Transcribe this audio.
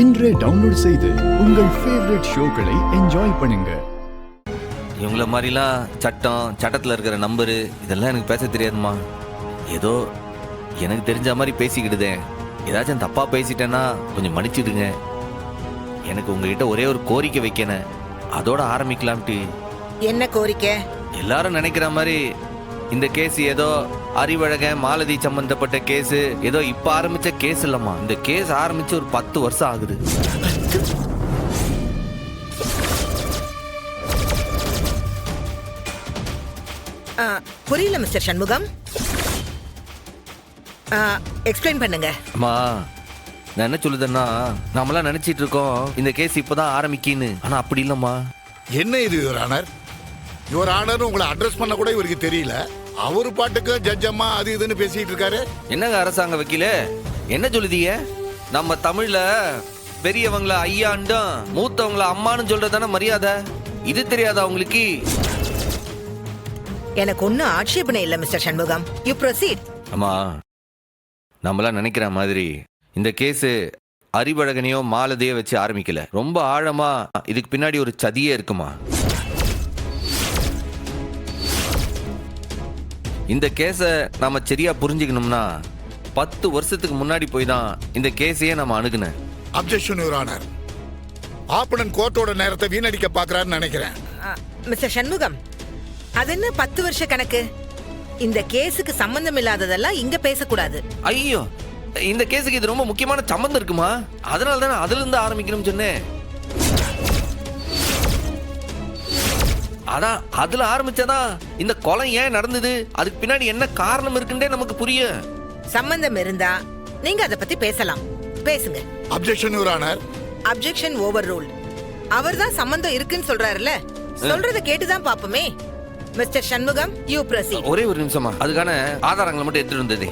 இன்றே டவுன்லோட் செய்து உங்கள் ஃபேவரட் ஷோக்களை என்ஜாய் பண்ணுங்க. இவங்கள மாதிரிலாம் சட்டத்தில் இருக்கிற நம்பரு இதெல்லாம் எனக்கு பேச தெரியாதுமா. ஏதோ எனக்கு தெரிஞ்ச மாதிரி பேசிக்கிடுதேன். ஏதாச்சும் தப்பாக பேசிட்டேன்னா கொஞ்சம் மன்னிச்சிடுங்க. எனக்கு உங்ககிட்ட ஒரே ஒரு கோரிக்கை வைக்கணும், அதோட ஆரம்பிக்கலாம்ட்டு. என்ன கோரிக்கை? எல்லாரும் நினைக்கிற மாதிரி இந்த கேஸ் ஏதோ அறிவழகன் மாலதி சம்பந்தப்பட்ட கேஸ் ஏதோ இப்ப ஆரம்பிச்ச கேஸ் இல்லம்மா. இந்த கேஸ் ஆரம்பிச்சு ஒரு 10 வருஷம் ஆகுது. புரியல மிஸ்டர் சண்முகம், எக்ஸ்பிளைன் பண்ணுங்க. அம்மா, நான் என்ன சொல்லுதேன்னா, நாமெல்லாம் நினைச்சிட்டு இருக்கோம் இந்த கேஸ் இப்பதான் ஆரம்பிக்கின்னு. ஆனா அப்படி இல்லம்மா. என்ன இது யுவர் ஆனர்? யுவர் ஆனர் உங்களை அட்ரஸ் பண்ண கூட இவருக்கு தெரியல. அவரு பாட்டுக்கு ஜட்ஜ் அம்மா அது இதுன்னு பேசிட்டு இருக்காரு. என்னங்க அரசாங்க வக்கீல, என்ன சொல்லுதீங்க? நம்ம தமிழ்ல பெரியவங்கள ஐயாண்டும் மூத்தவங்கள அம்மான்னு சொல்றதான மரியாதை. இது தெரியாதா உங்களுக்கு? எனக்கு ஒன்னும் ஆட்சேபனை இல்ல மிஸ்டர் சண்முகம். You proceed. அம்மா, நம்மளாம் நினைக்கிற மாதிரி இந்த கேஸ் அறிவழகனையோ மாலதையோ வச்சு ஆரம்பிக்கல. ரொம்ப ஆழமா இதுக்கு பின்னாடி ஒரு சதியே இருக்குமா. இந்த கேஸை நாம சரியா புரிஞ்சுக்கணும்னா 10 வருஷத்துக்கு முன்னாடி போய் தான் இந்த கேஸையே நம்ம அணுகுனேன். Objection your honour. ஆப்பனன் கோர்ட்டோட நேரத்தை வீணடிக்க பாக்குறாருன்னு நினைக்கிறேன். மிஸ்டர் சண்முகம், அது என்ன 10 வருஷ கணக்கு? இந்த கேஸுக்கு சம்பந்தம் இல்லாததெல்லாம் இங்க பேசக்கூடாது. ஐயோ, இந்த கேஸுக்கு இது ரொம்ப முக்கியமான சம்பந்தம் இருக்குமா. அதனால தானே அதுல இருந்து ஆரம்பிக்கணும்னு சொன்னேன். அதான் அதுல ஆரம்பிச்சாதான் இந்த கொலை ஏன் நடந்தது, அதுக்கு பின்னாடி என்ன காரணம் இருக்குன்னே நமக்கு புரியும். சம்பந்தம் இருந்தா நீங்க அதை பத்தி பேசலாம், பேசுங்க. Objection your honour. Objection overruled. அவர்தான் சம்பந்தம் இருக்குன்னு சொல்றாருல்ல, சொல்றத கேட்டுதான் பாப்போமே. Mister Shanmugam, you proceed. ஒரே ஒரு நிமிஷமா, அதுக்கான ஆதாரங்களை மட்டும் எடுத்துட்டு வந்தது.